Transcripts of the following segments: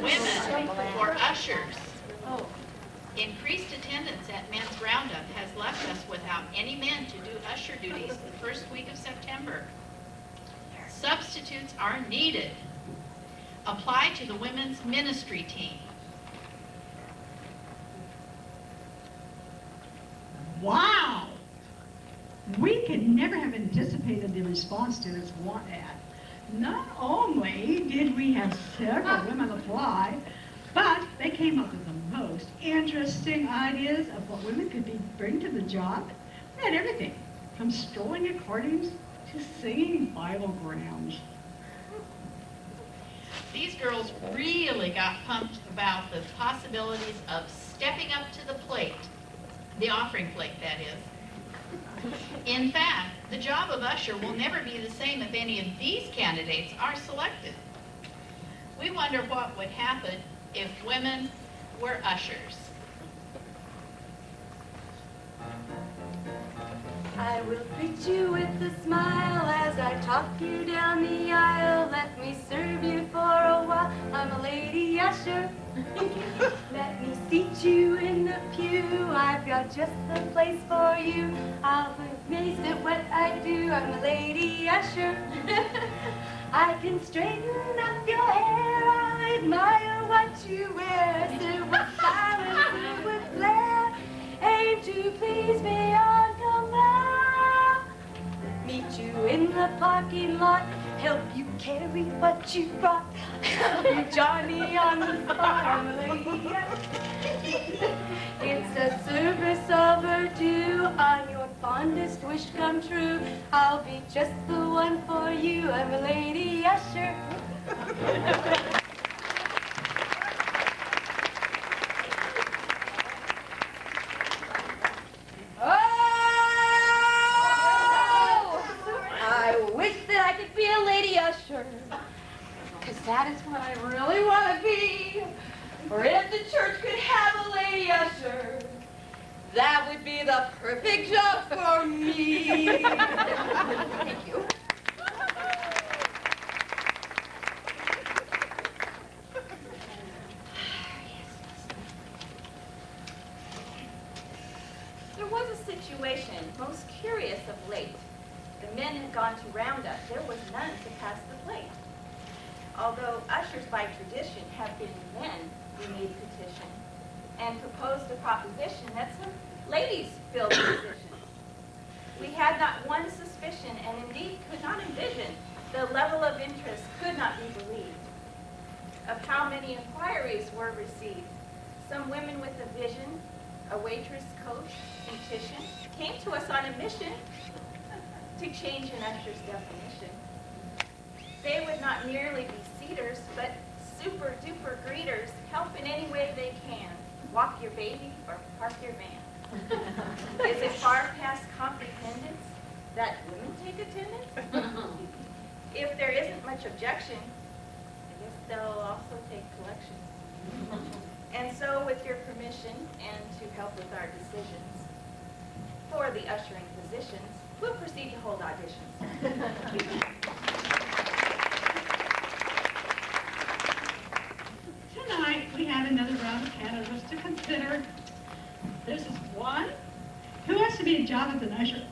Women Were Ushers. Increased attendance at men's roundup has left us without any men to do usher duties the first week of September. Substitutes are needed. Apply to the women's ministry team. Wow! We could never have anticipated the response to this want ad. Not only did we have several women apply, but they came up with the most interesting ideas of what women could bring to the job. We had everything, from strolling accordions to singing Biblegrams. These girls really got pumped about the possibilities of stepping up to the plate, the offering plate, that is. In fact, the job of usher will never be the same if any of these candidates are selected. We wonder what would happen if women were ushers. I will greet you with a smile as I talk you down the aisle. Let me serve you for a while. I'm a lady usher. Let me seat you in the pew. I've got just the place for you. I'll be amazed at what I do. I'm a lady usher. I can straighten up your hair. I admire what you wear. Serve with silence, serve with flair. Aim to please beyond compare. Meet you in the parking lot. Help you carry what you brought. You Johnny on the spot. I'm a lady usher. It's a service overdue. On your fondest wish come true. I'll be just the one for you. I'm a lady usher. That is what I really want to be. Or if the church could have a lady usher, that would be the perfect job for me. Thank you. There was a situation most curious of late. The men had gone to roundup. There was none to pass the plate. Although ushers by tradition have been men, we made a petition and proposed a proposition that some ladies fill the position. We had not one suspicion and indeed could not envision the level of interest could not be believed of how many inquiries were received. Some women with a vision, a waitress, coach, beautician, came to us on a mission to change an usher's definition. They would not merely be seaters, but super-duper greeters, help in any way they can. Walk your baby or park your van. Is it far past comprehendence that women take attendance? If there isn't much objection, I guess they'll also take collection. And so, with your permission and to help with our decisions for the ushering positions, we'll proceed to hold auditions. Tonight, we have another round of candidates to consider. This is one who wants to be a job as an usher.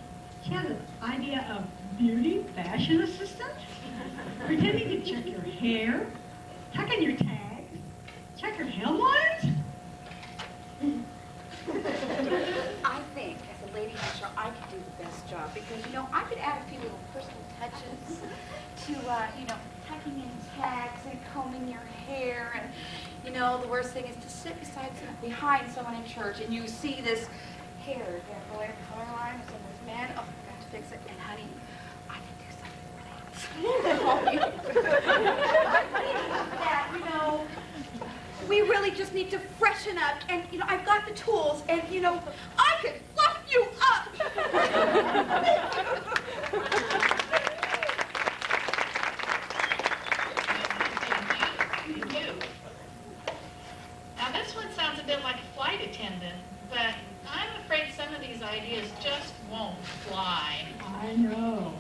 She has an idea of beauty fashion assistant, pretending to check your hair, tuck in your tags, check your hemlines. I think as a lady usher, I could do the best job because, you know, I could add a few little personal touches to, you know, tucking in tags and combing your hair. And, you know, the worst thing is to sit behind someone in church and you see this hair going color line of someone's man. Oh, I got to fix it. And, honey, I can do something for that. You know, we really just need to freshen up. And, you know, I've got the tools. And, you know, I can fluff you up. Now this one sounds a bit like a flight attendant, but I'm afraid some of these ideas just won't fly. I know.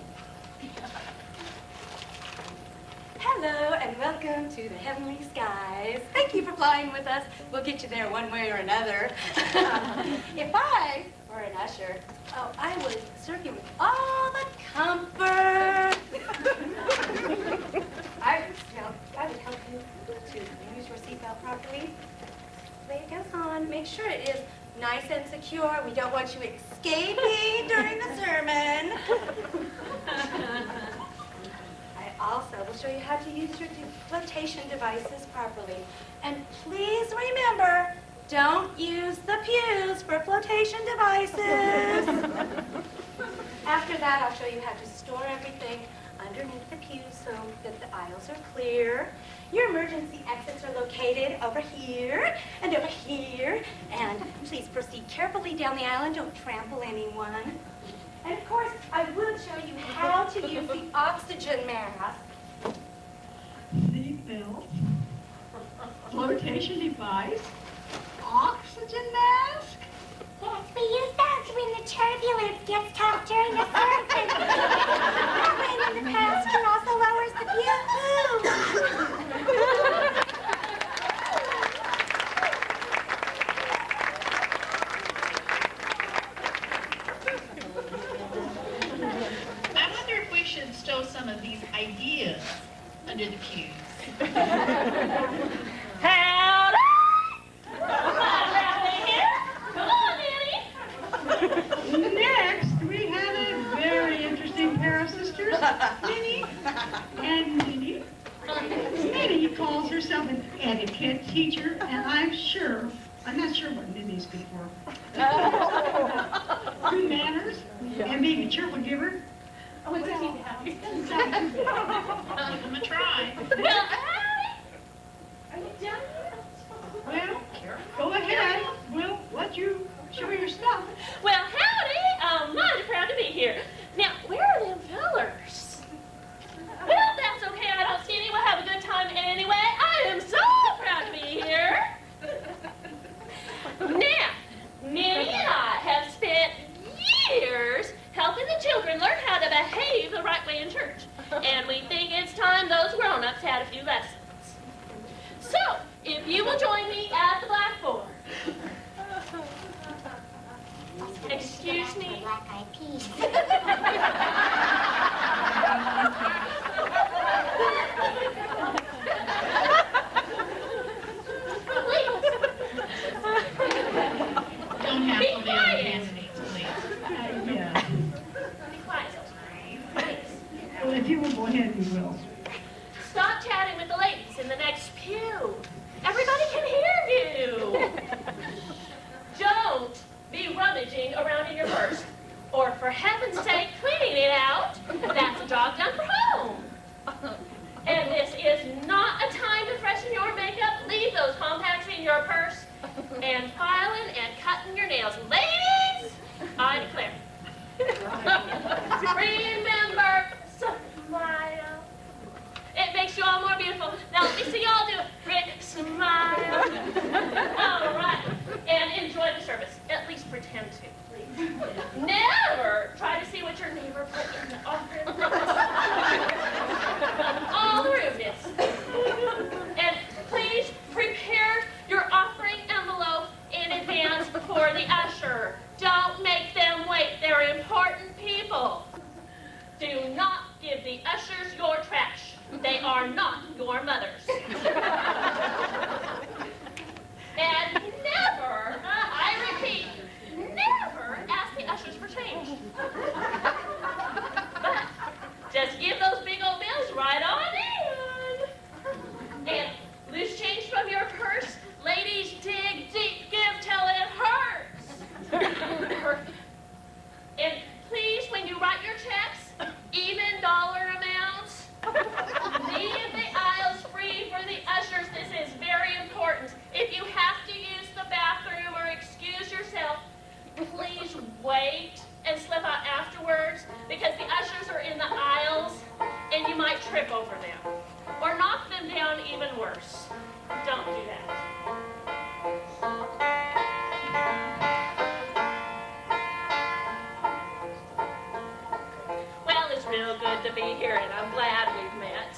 Hello and welcome to the heavenly skies. Thank you for flying with us. We'll get you there one way or another. If I were an usher, I would serve you with all the comfort. I would help you to use your seatbelt properly. The way it goes on, make sure it is nice and secure. We don't want you escaping during the sermon. I also will show you how to use your flotation devices properly. And please remember, don't use the pews for flotation devices. After that, I'll show you how to store everything underneath the pews so that the aisles are clear. Your emergency exits are located over here and over here. And please proceed carefully down the aisle and don't trample anyone. And of course, I will show you how to use the oxygen mask. Seatbelt, flotation device, oxygen mask. Yes, we use that when the turbulence gets tough during the sermon. That way in the past can also lowers the pew. I wonder if we should stow some of these ideas under the pews. Howdy! Come on, Nanny. Next, we have a very interesting pair of sisters, Minnie and Minnie. Minnie calls herself an etiquette teacher, and I'm not sure what Minnie's good for. Good manners and being a cheerful giver. Give them a try. Well, howdy! Are you done yet? Well, go ahead. We'll let you show your stuff. Well, howdy! I'm mighty proud to be here. Now, where are them fellers? Well, that's okay. I don't see any. We'll have a good time anyway. I am so proud to be here. Now, Minnie and I have spent years helping the children learn how to behave the right way in church. And we think it's time those grown-ups had a few lessons. So, if you will join me at the blackboard. Excuse me? Black-eyed peas. Don't hassle the other candidates, please. Yeah. Be quiet. Well, if you will go ahead, we will. Stop chatting with the ladies in the next pew. Everybody can hear you. Don't be rummaging around in your purse, or for heaven's sake, cleaning it out. That's a job done for home. And this is not a time to freshen your makeup. Leave those compacts in your purse and filing and cutting your nails. Ladies, I declare. Remember, smile. It makes you all more beautiful. Now let me see y'all do it. Smile. All right. And enjoy the service. At least pretend to, please. Never try to see what your neighbor put in the offering. All the rudeness. And please prepare your offering envelope in advance for the usher. Don't make them wait. They're important people. Do not give the ushers your trash. They are not your mothers. And never, I repeat, never ask the ushers for change. But just give those big old bills right on in. And loose change from your purse. Ladies, dig deep, give till it hurts. And please, when you write your checks, even dollar amounts, leave the aisles free for the ushers. This is very important. If you have to use the bathroom or excuse yourself, please wait and slip out afterwards, because the ushers are in the aisles and you might trip over them or knock them down even worse. Don't do that. Well, it's real good to be here, and I'm glad we've met.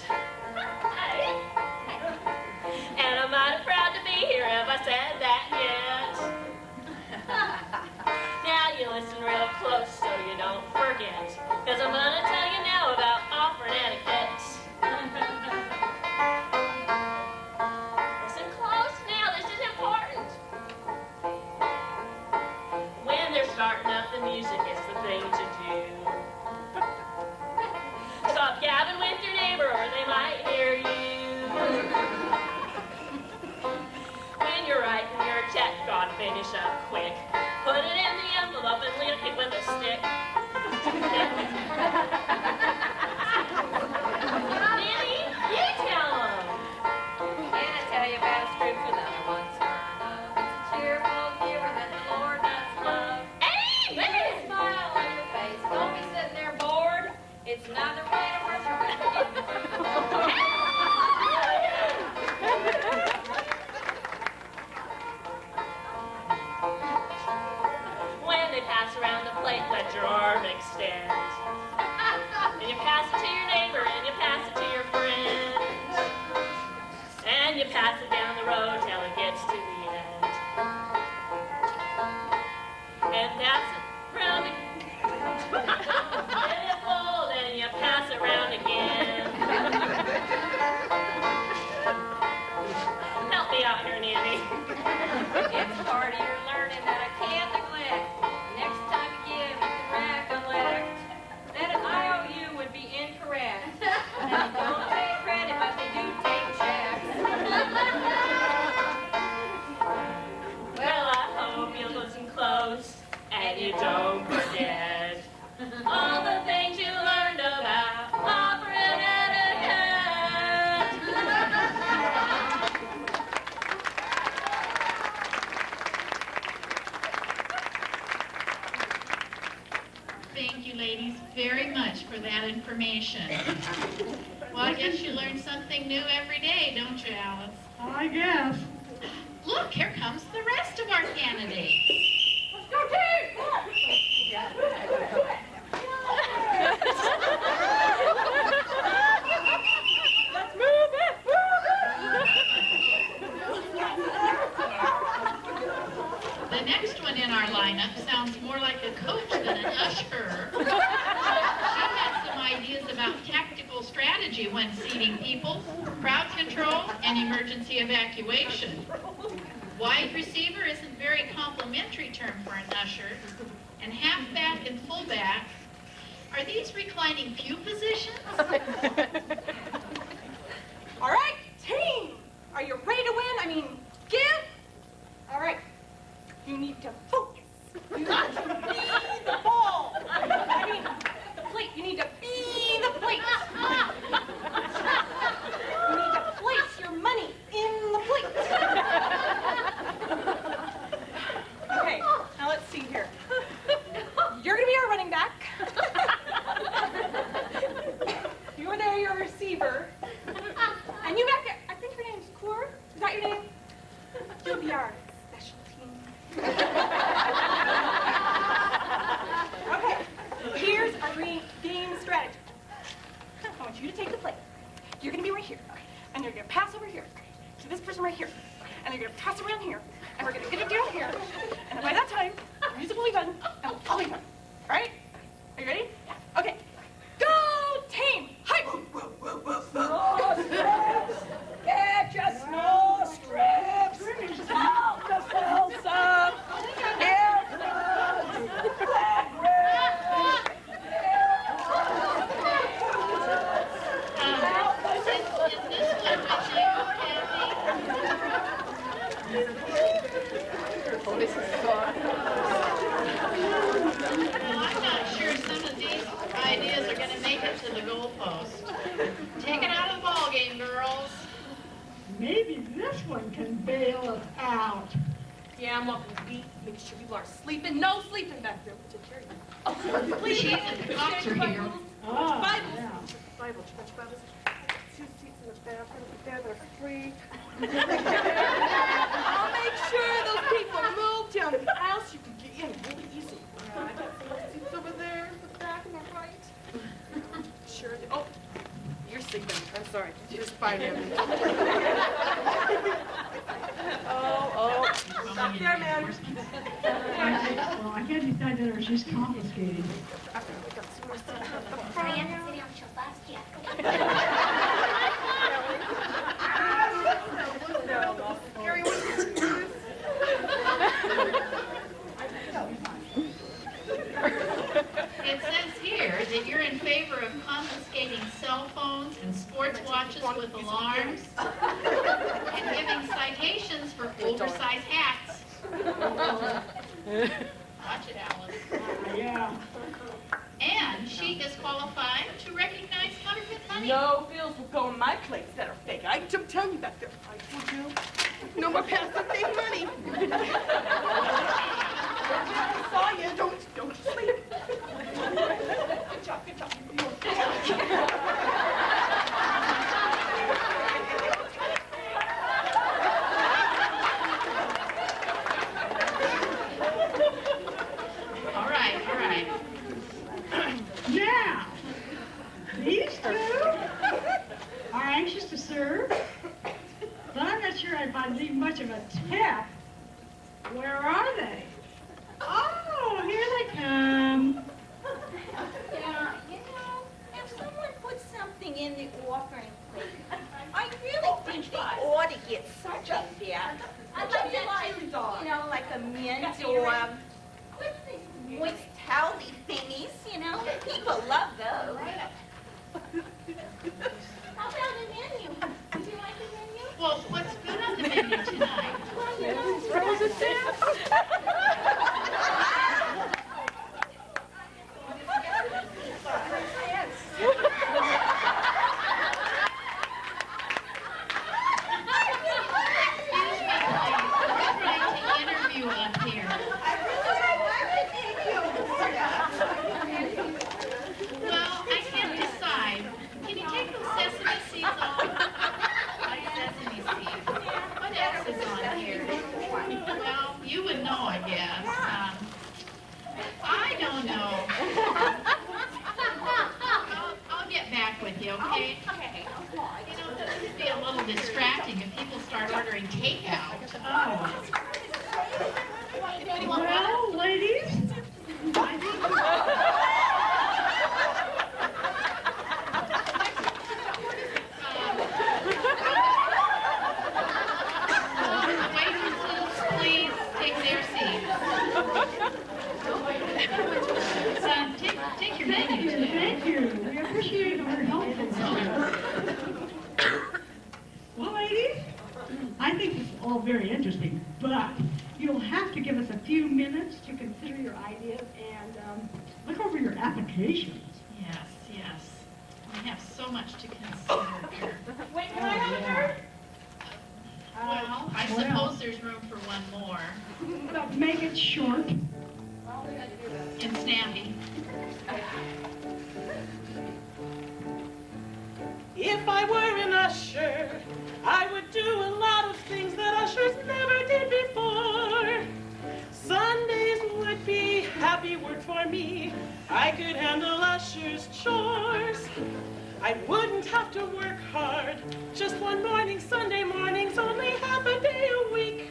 information. Well, I guess you learn something new every day, don't you, Alice? I guess. Look, here comes the rest of our candidates. Let's go, team! Let's move it! The next one in our lineup sounds more like a coach than an usher. She has some ideas about tactical strategy when seating people, crowd control, and emergency evacuation. Wide receiver isn't a very complimentary term for an usher, and halfback and fullback, are these reclining pew positions? All right, team! Are you ready to win? I mean, give? All right. You need to focus. You need to be the ball. I mean, the plate. You need to be the plate. You need to place your money in the plate. Okay, now let's see here. You're going to be our running back. You're there, your receiver. And you back there, I think your name's Core. Is that your name? You'll be our special team. Okay, here's our game strategy. I want you to take the plate. You're going to be right here. And you're going to pass over here to this person right here. And you're going to pass around here. And we're going to get it down here. And by that time, the music will be done. And we'll all be done. All right? Are you ready? Yeah. Okay. Go, team! Hype! Snow strips! Get your snow strips! Out the fills up! Airplanes! Flag rails! Is this one with you, Kathy? Well, I'm not sure some of these ideas are going to make it to the goalpost. Take it out of the ball game, girls. Maybe this one can bail us out. Yeah, I'm welcome to beat. Make sure people are sleeping. No sleeping back there. We'll take care of you. The cheese and the cops are here. Ah, Bibles. yeah. Bible, church Bibles. 2 seats in the bathroom there that are free. I'll make sure those people move down to the aisle so you can get in really easy. I got some seats over there, the back and the right. Sure do. Oh, you're sleeping. I'm sorry. Just fine, Evan. Oh. Stop there, man. Well, I can't decide that or she's confiscating. Diana's sitting on your bus yet. Gary, what's this? It says here that you're in favor of confiscating cell phones and sports watches with alarms and giving citations for oversized hats. Watch it, Alice. Yeah. And she is qualified to recognize counterfeit money. No bills will go in my plates that are fake. I'm telling you back there. I told you. No more passing fake money. I saw you. Don't sleep. Good job. All right. Now, these two are anxious to serve, but I'm not sure if I'd leave much of a tip. Where are they? Oh, here they come. Yeah, if someone puts something in the offering plate, I really think they ought to get something back. I'd like to like a mint or what's these moist towely thingies, People love those. How about a menu? Do you like a menu? Well, what's good on the menu tonight? Well, Throws it down. Well, distracting if people start ordering takeout. Oh. Anybody want water? Well, ladies, I think Waitresses, please take their seats. Take your menu too. thank you. We appreciate your help. Well, ladies, I think it's all very interesting, but you'll have to give us a few minutes to consider your ideas and look over your applications. Yes, yes. We have so much to consider here. Wait, can I have a turn? Well, I suppose there's room for one more. But make it short. And snappy. If I were an usher, I would do a lot of things that ushers never did before. Sundays would be happy work for me. I could handle ushers' chores. I wouldn't have to work hard. Just one morning, Sunday mornings, only half a day a week.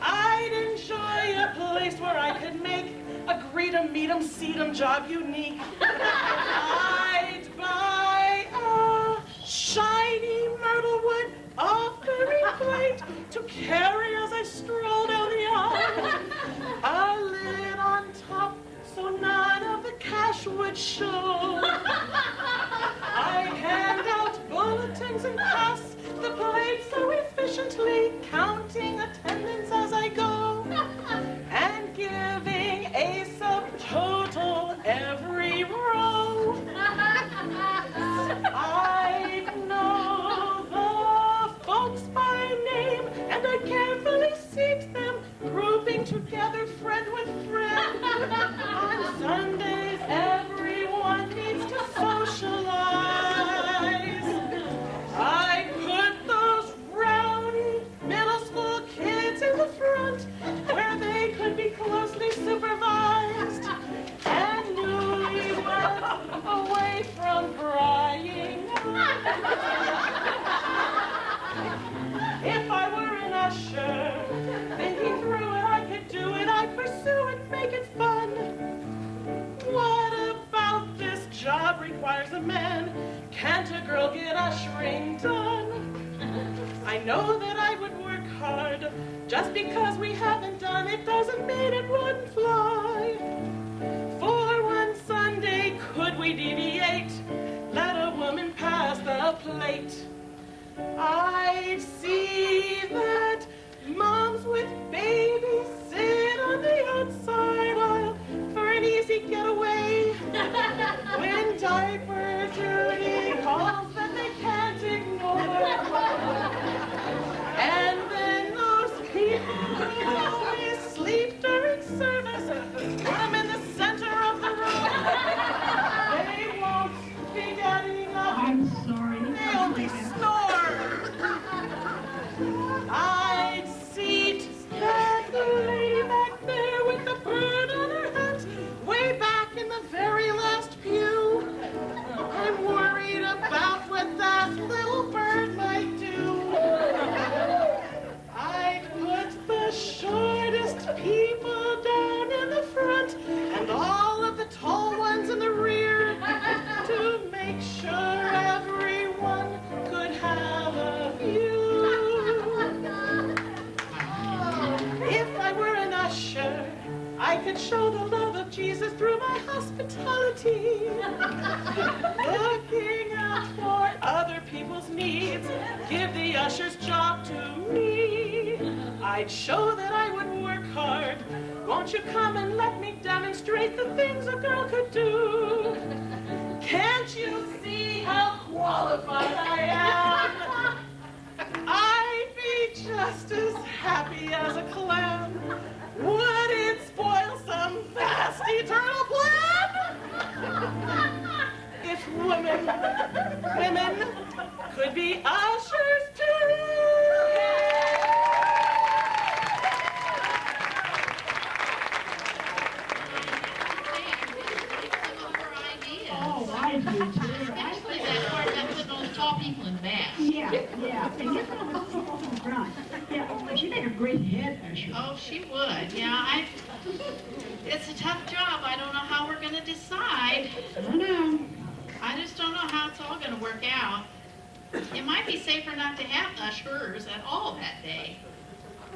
I'd enjoy a place where I could make a greet-em, meet-em, seat-em job unique. I'd buy a shiny myrtle wood offering plate to carry as I stroll down the aisle. A lid on top so none of the cash would show. I'd hand out bulletins and pass the plate so efficiently, counting attendance as I go, and giving a subtotal every row. I'd know the folks by name, and I'd carefully seat them, grouping together friend with friend. On Sundays, everyone needs to socialize. I put those rowdy middle school kids in the front, where they could be closely supervised, and newlyweds away from prying. If I were an usher, thinking through it, I could do it, I'd pursue it, make it fun. What about this job requires a man? Can't a girl get ushering done? I know that I would work hard. Just because we haven't done it doesn't mean it wouldn't fly. For one Sunday, could we deviate? Let a woman pass the plate. I'd see that moms with babies sit on the outside aisle for an easy getaway. When diaper duty calls that they can't ignore. And then those people who always sleep during service, put them in the center of the room. They won't be getting up. I'm sorry. They only snore. I'd seat that lady back there with the bird on her hat, way back in the very last pew. I'm worried about what that little bird might do. I'd put the shortest people down in the front and all of the tall ones in the rear to make sure everyone could have a view. If I were an usher, I could show the love of Jesus through my hospitality. Looking out for other people's needs, give the usher's job to me. I'd show that I would work hard. Won't you come and let me demonstrate the things a girl could do? Can't you see how qualified I am? I'd be just as happy as a clam. Would it spoil some vast eternal plan? If women could be ushers too. Oh, I do too. Especially that part about putting those tall people in the back. Yeah. yeah. And get some of those people from the front. Yeah, oh, she'd make a great head usher. Oh, she would. Yeah, it's a tough job. I don't know how we're going to decide. I know. I just don't know how it's all going to work out. It might be safer not to have ushers at all that day.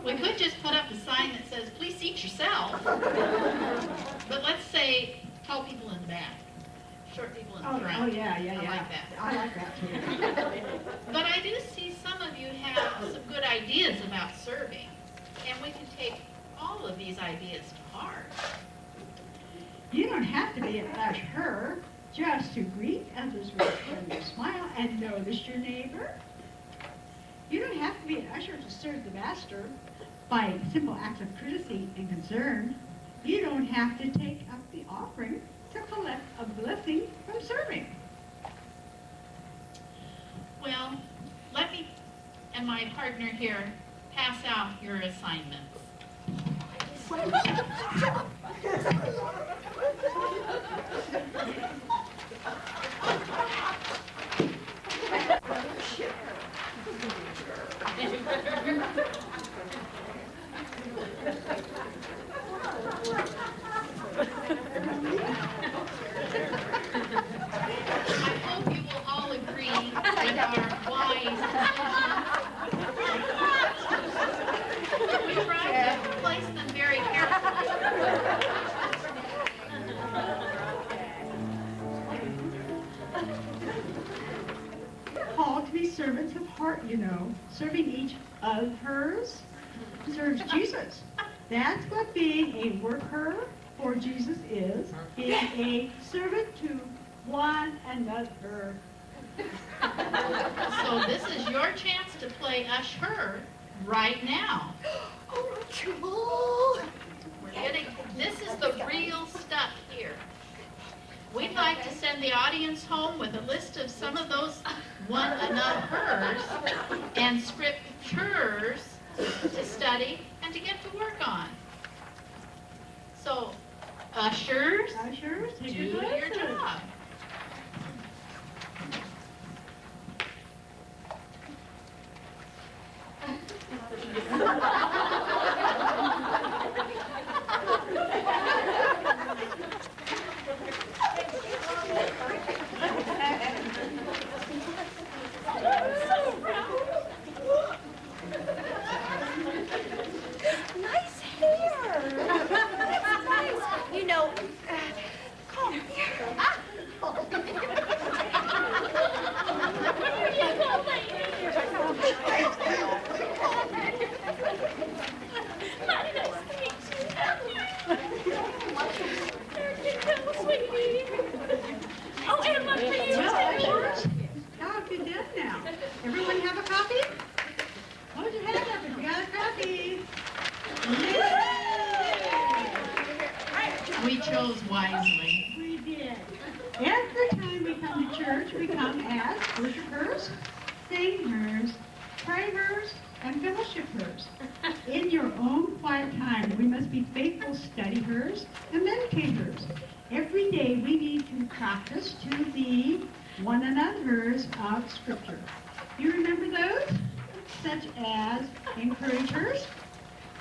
We could just put up a sign that says, please seat yourself. But let's say, tall people in the back, short people in the front. Oh, yeah. I like that. I like that too. But I do see some of you have some good ideas about serving, and we can take all of these ideas to heart. You don't have to be an usher just to greet others with a friendly smile and notice your neighbor. You don't have to be an usher to serve the master by simple acts of courtesy and concern. You don't have to take up the offering to collect a blessing from serving. Well, let me and my partner here pass out your assignments. I hope you will all agree with our wise decision. We tried to place them very carefully. Called to be servants of heart, you know. Serving each of hers serves Jesus. That's what being a worker for Jesus is. Being a servant to one another. So this is your chance to play usher right now. This is the real stuff here. We'd like to send the audience home with a list of some of those one another's and scriptures to study and to get to work on. So, ushers, Take do your your places. job. Nice hair. That's nice. You know, come here. Oh, and one for you, Well, too. ushers, how have you done now? Everyone have a copy? Hold your hand up if you got a copy. We chose wisely. We did. Every time we come to church, we come as worshipers, singers, prayers, and fellowshippers. In your own quiet time, we must be faithful studiers and meditators. Every day we need to practice to be one another's of Scripture. You remember those? Such as encouragers,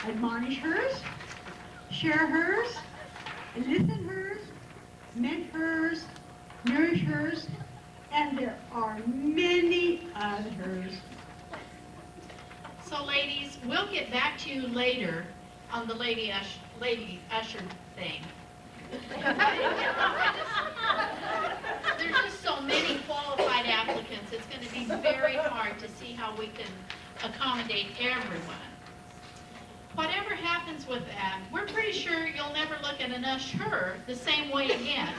admonishers, sharers, listeners, mentors, nourishers, and there are many others. So ladies, we'll get back to you later on the lady usher thing. There's just so many qualified applicants, it's going to be very hard to see how we can accommodate everyone. Whatever happens with that, we're pretty sure you'll never look at an usher the same way again.